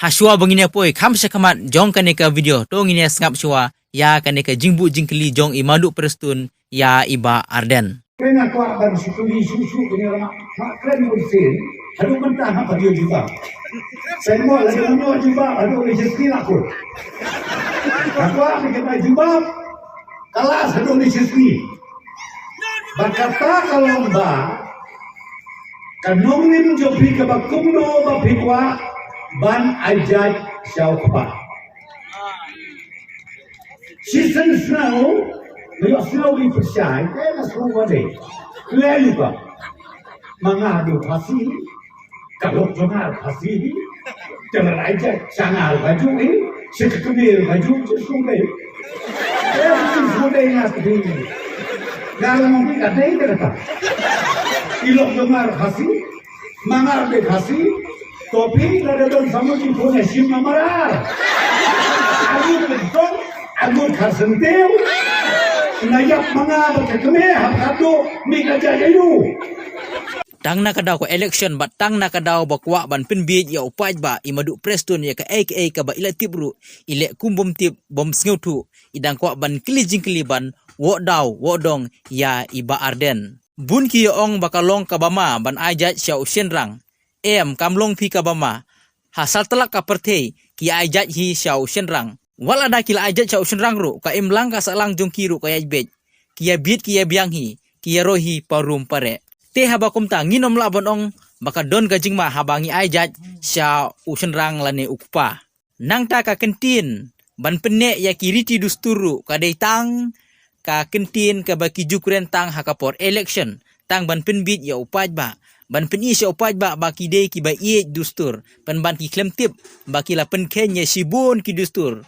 Hasua bangine poi kham sekamat jong kane ka video to ngine sngap shua ya kane ka jingbu jingkeli jong imadu prestun ya iba Arden. Kena kuat dan sukuli susu kena mak keren bersih. Aduh mentah apa dia juga. Saya mau lagi mau juga. Aduh rezeki aku. Aku ambil juga. Kalah aduh rezeki. Berkata kalau mbak kanongin jopi ke bakumno bapikwa ban ajaj syau kapa. Season snow, may slowly percaya, kaya na slow wale. Lalu ba? Mangado pasi, kalok jongar pasi, jangan ajaj sangar baju ini, seketumir baju sesuai. Kaya sesuai ngat ini. Kalau mungkin ada ini kata, ilok jongar pasi, mangar be pasi, topi ada don sama di punya sim namara. Aku betul. Agur kasentiu, nayak mga berkekeme hakado mikaja jayu. Tang na kadaw ko election bat tang na kadaw bakwa ban pinbid ya upaj ba imadu preston ya ka aka ka ba ila tibru ile kumbum tip bom sngutu idang kwa ban kilijing kiliban wo daw wo dong ya iba Arden. Bun ki ong bakalong kabama ban ajat sya usyenrang. Kamlong pi kabama hasal telak ka pertei ki ajat hi sya usyenrang. Wala da kila ajat cha usyenrang ru ka imlang ka salang jong kiru ka yajbet kia bit kia bianghi kia rohi parum pare te habakum ta nginom labon ong baka don gajing ma habangi ajat sya usyenrang lane ukpa nang ta ka kentin ban penne ya kiriti dusturu ka deitang ka kentin ka baki jukren tang hakapor election tang ban penbit ya upaj ba ban pen isya upaj ba baki de ki ba ie dustur ban ki klem tip baki la pen kenya sibun ki dustur.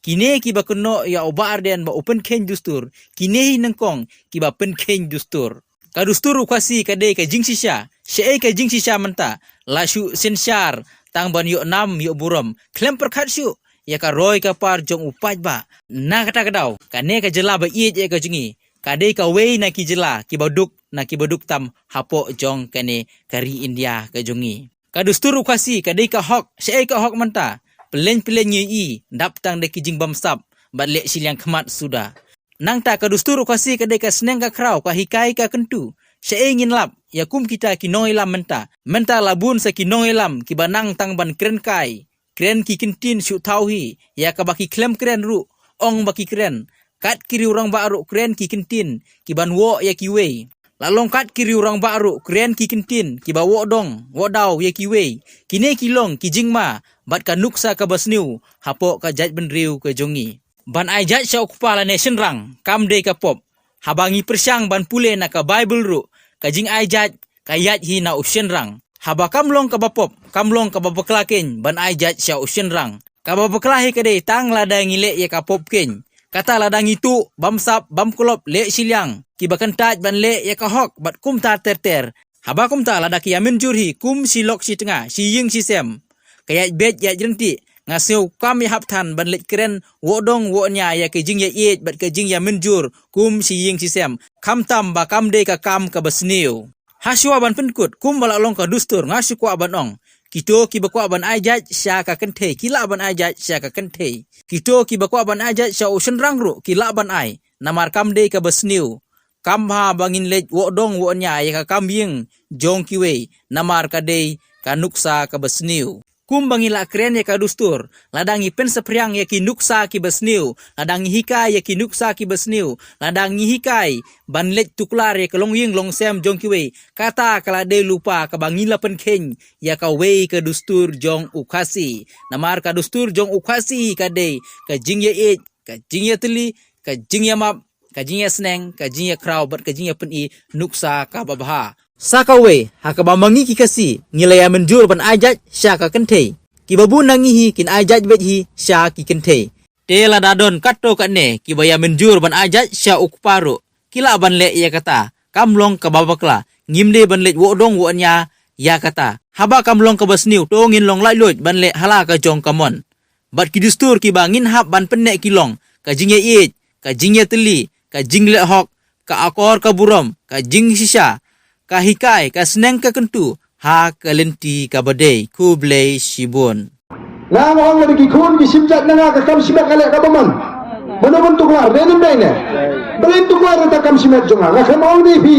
Kine ki ba kuno ya oba Arden ba open ken dustur. Kine hi nengkong ki ba pen ken dustur. Ka dustur ukasi ka de ka jingsisya. Syai ka jingsisya menta. La syu sensyar tang ban yu nam yu buram. Klem perkat syu. Ya ka roy ka par jong upaj ba. Na kata kadaw. Kane ka jela ba iej ka jingi. Ka de ka wei na ki jela ki baduk na ki baduk tam hapo jong kane kari India ka jongi. Ka dustur ukasi ka de ka hok. Syai ka hok menta. Pelen nyei dap tang de kijing bamsap bat lek siliang kemat sudah. Nang ta ka dustur kasi ka de ka seneng ka kraw ka hikai ka kentu. Syai ngin lap yakum kita ki noilam menta. Menta labun sa ki noilam ki banang tang ban kren kai. Kren ki kentin syu tauhi ya ka baki klem kren ru ong baki kren. Kat kiri orang baru kren ki kentin ki ban wo ya ki wei. Lalong kat kiri orang baru kren ki kentin ki ba wo dong wo daw ya ki wei. Kine kilong ki jingma bat ka nuksa ka basniu hapo ka jaj benriu ka jongi ban ai jaj sya ukpala nation rang kam de ka pop habangi persyang ban pule na ka bible ru ka jing ai jaj ka yat hi na usyenrang haba kamlong ka bapop kamlong ka babaklaken ban ai jaj sya usyenrang ka babaklahi ka de tang lada ngile ya ka pop ken kata ladang itu bamsap bamkulop le siliang ki bakentat ban le ya ka hok bat kum ta terter haba kum ta lada ki amin jurhi kum silok si tengah si ying si sem kayak bet ya jenti ngasiu kam ya haptan ban let keren wodong wonya ya ke jing ya iet bat ke jing ya menjur kum si ying si sem kam tam ba kam de ka kam ka basniu haswa ban penkut kum bala long ka dustur ngasu kwa ban ong kito ki bakwa ban ajat sya ka kenthe kila ban ajat sya ka kenthe kito ki bakwa ban ajat sya usyenrang ru kila ban ai namar kam de ka basniu kam ha bangin let wodong wonya ya ka kam ying jong kiwe namar ka de ka nuksa ka basniu kum bangila kren ya ka dustur ladangi pen sepriang ya ki nuksa ki basniu ladangi hikai ya ki nuksa ki basniu ladangi hikai ban let tuklar ya kelong ying long sem jong kiwe kata kala de lupa ka bangila pen ken ya ka wei ka dustur jong ukasi namar ka dustur jong ukasi ka de ka jing ya et ka jing ya teli ka jing ya map ka jing ya sneng ka jing ya kraw bat ka jing ya pen i nuksa ka babha sakawe hakaba mangi ki kasi ngilaya menjur ban ajat sya ka kenthe ki babu nangihi kin ajat bet hi sya ki kenthe te la dadon katto kanne ki baya menjur ban ajat sya ukparu kila ban le ya kata kamlong ka babakla ngimde ban le wodong wonya ya kata haba kamlong ka basniu to ngin long lai lut ban le hala ka jong kamon bat ki dustur ki bangin hab ban penne kilong ka jingye it ka jingye teli ka jingle hok ka akor ka buram ka jing sisa ka hikai ka seneng ka kentu ha kalenti ka badai ku blei sibun Nang orang lagi kikun kisimjat nang akam simak kalek kapaman. Mana bentuk lah, renem dah ini. Bentuk lah takam simak jonga. Ngakam orang ni pi.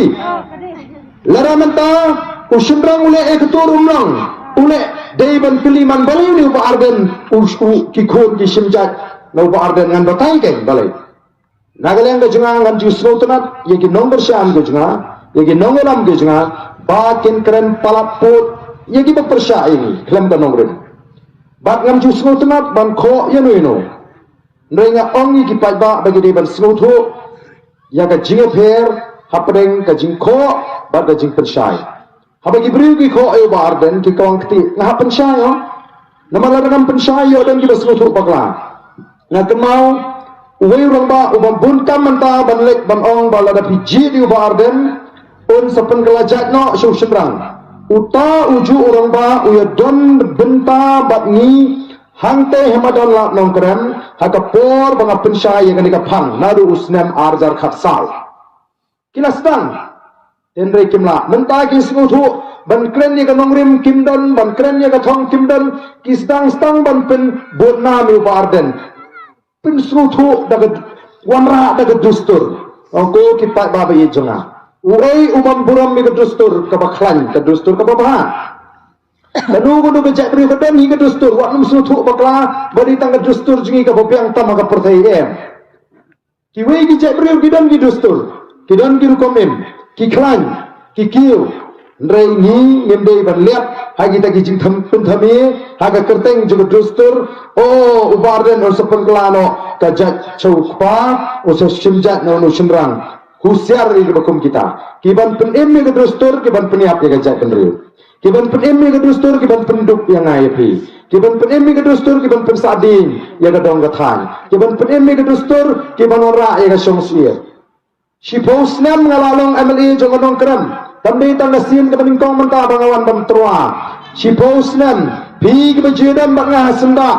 Lara menta usimrang ule ektur umrang. Ule dayban piliman balai ni upa arden kikun kisimjat na upa arden ngan batai kan balai. Nagalang ke jonga ngan justru tunat yaki nomor syam ke jonga, yaki nongolam ke jonga. Bakin keren palaput yaki bepersa ini kelam ke nomor. Bat ngam ju sngo tunat ban kho yanu ino nrenga ongi ki paiba bagi de ban sngo thu ya ka jinge pher hapdeng ka jing kho ba ka jing pensai habagi briu ki kho ayo ba arden ki kawang kti na pensai yo namala ngam pensai yo dan ki ba sngo thu bakla na kemau uwei rong ba ubam bun kam manta ban lek ban ong ba la da pi ji di ba arden un sapen kelajat no shu semrang uta uju orang ba uya don benta bat ni hangte hemadon la nongkren hakapor banga pensai yang ka phang nadu usnam arjar khatsal kilastan tenre kimla menta ki snguthu ban kren ni ka nongrim kimdon ban kren ni ka thong kimdon ki stang ban pen bodna mi barden pen snguthu daga wanra daga dustur ko ki pa ba ye jonga uai umam buram mi kedustur kabaklan kedustur kababaha kanu kudu becak beri kedan hi kedustur wak num sutu bakla bari tang kedustur jingi kabapiang tam ka pertai ki wei ki cek beri kidan ki dustur kidan ki rukomem ki klan ki kiu ndrei ni ngemdei ban liap hagi ta ki jing tham pun thami haga kerteng juga dustur oh ubarden or sepengklano kajat chaupa usa simjat no no simrang husiar di bakum kita kiban penem ke dustur kiban peniap ya gajak penriu kiban penem ke dustur kiban penduk yang ngayapi kiban penem ke dustur kiban pensadin ya gadong gathan kiban penem ke dustur kiban ora ya gasong sier si posnam ngalalong MLA jongodong keram tambi tangasin ke beningkong menta bangawan bamtrua si posnam pi ke bejidam bangah senda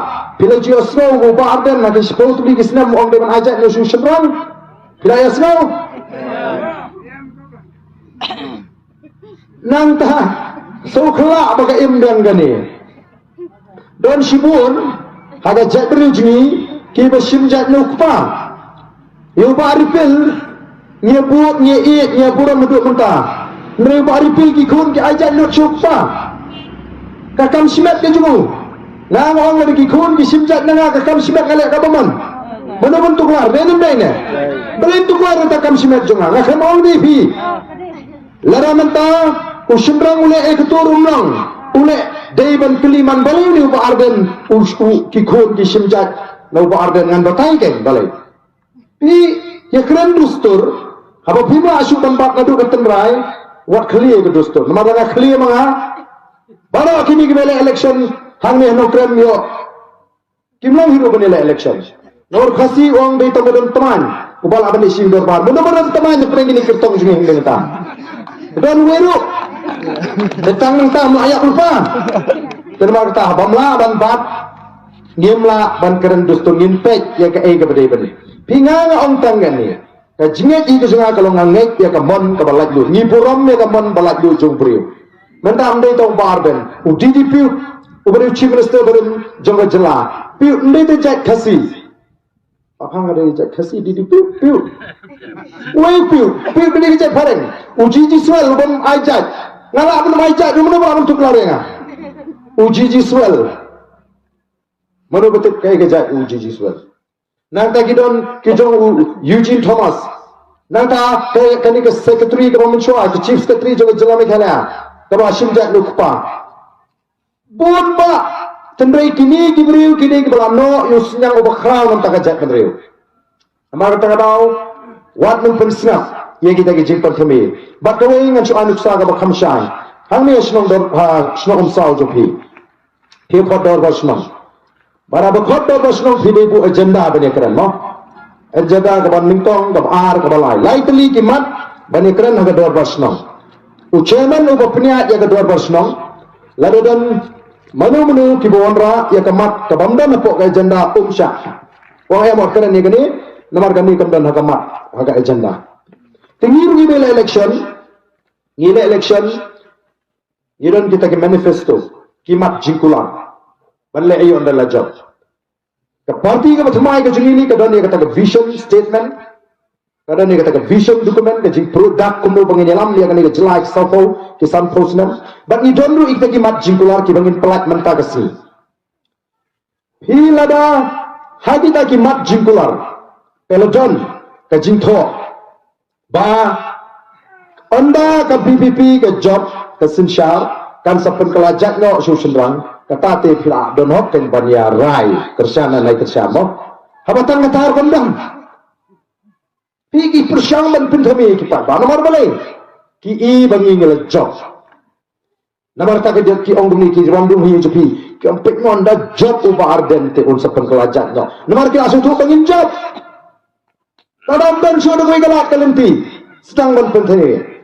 bila jiosro go barden na si pos bi kisnam ong deman ajak no su semrang bila yasno nang ta so khala baga imdang gani don sibun haga jabri jini ki basim jat nukpa yu baripil nyebut nyeit nyeburam duduk mentah mere baripil ki kun ki ajat nuk chukpa kakam simat ke jumu nang ong lagi kun ki simjat nanga kakam simat kalek kapaman mana bentuk lah renem dah ini bentuk lah takam simat jonga ngakam ong ni pi lara menta usimrang ule ektur umrang ule dayban piliman balai ni upa arden kikun ki simjat na upa arden ngan batai kan balai pi ya keren dustur haba bima asyuk tempat ngadu ke tenrai wat clear ke dustur nama dana clear manga bara kini kibele election hang ni no krem yo kimlang hidup benila election nor khasi ong dei tamadon teman ubal aban isim dorbar benar-benar teman ni pergi ni kertong jungi hingga ta dan weru datang nang ta melayak lupa terima kata bamla ban bat ngemla ban keren dustur nginpek ya ke ai ke bedai bedai pinga ong tanggan ni ka jinget itu sunga kalau ngangek ya ke mon ke balak lu ngipuram ya ke mon balak lu jong priu mentam dei tong barben udidi piu ubari chief minister barum jong jela piu ndei te jak khasi apang ada jak khasi di piu piu wei piu beli jak pareng uji swel ubam ajat ngala abun ajat rumah abun tuk larenga uji swel mano betul kai gajak uji swel nanta kidon kijong Eugene Thomas nanta kai kani ke secretary government show ke chief secretary jong jela meghala ke simjat lukpa bon ba tendrai kini kibriu kini kibalano yusnyang ubakhrau nam takajak kendriu amar tagadau wat nung pensnap ye kita ki jingpan thami bat kawai ngan chu anuk sa ga bakham shai hang ne snong dor snong sao jo phi khot dor ba snong bara ba khot dor ba snong phi bu agenda bane kran no agenda ga ban ningtong ga ar ga balai lightly ki mat bane kran ga dor ba snong u chairman u bapnya ya ga dor ba snong lalu dan manu ki bonra ya kamat kabamda na po ka agenda umsha wa ya mo kran ni gani namar kami kamdan hakamat haga agenda tingir ni bela election yidon kita ke manifesto kimat jingkulang Banle ayo adalah job. Ke parti ke macamai ke jengili ke doni kata ke vision statement. Kadang ni kata ke vision dokumen ke jing produk kumpul pengenyalam dia kan ni ke jelai salvo ke sanposnan. Bang ni donru ikta ki mat jingkular ki bangin pelat mentah kesi. Hilada hati ta ki mat jingkular. Pelodon ke jingtho. Ba anda ke BPP ke job ke sinsyar kan sapen kelajak no susunrang kata te pila don hok kan banya rai kersana nai kersamo. Habatan ngatar kondang. Pigi persyamban pinthami kita. Ba nomor balai. Ki I bangi ngel job. Nomor tak ke ki ong dumi ki randung hi jepi. Ki ong pek ngonda job uba ardente un sapen kelajak no. Nomor ki asu tu bangin job. Kadang dan sudah gue galak kalimpi. Sedang ban pinthami.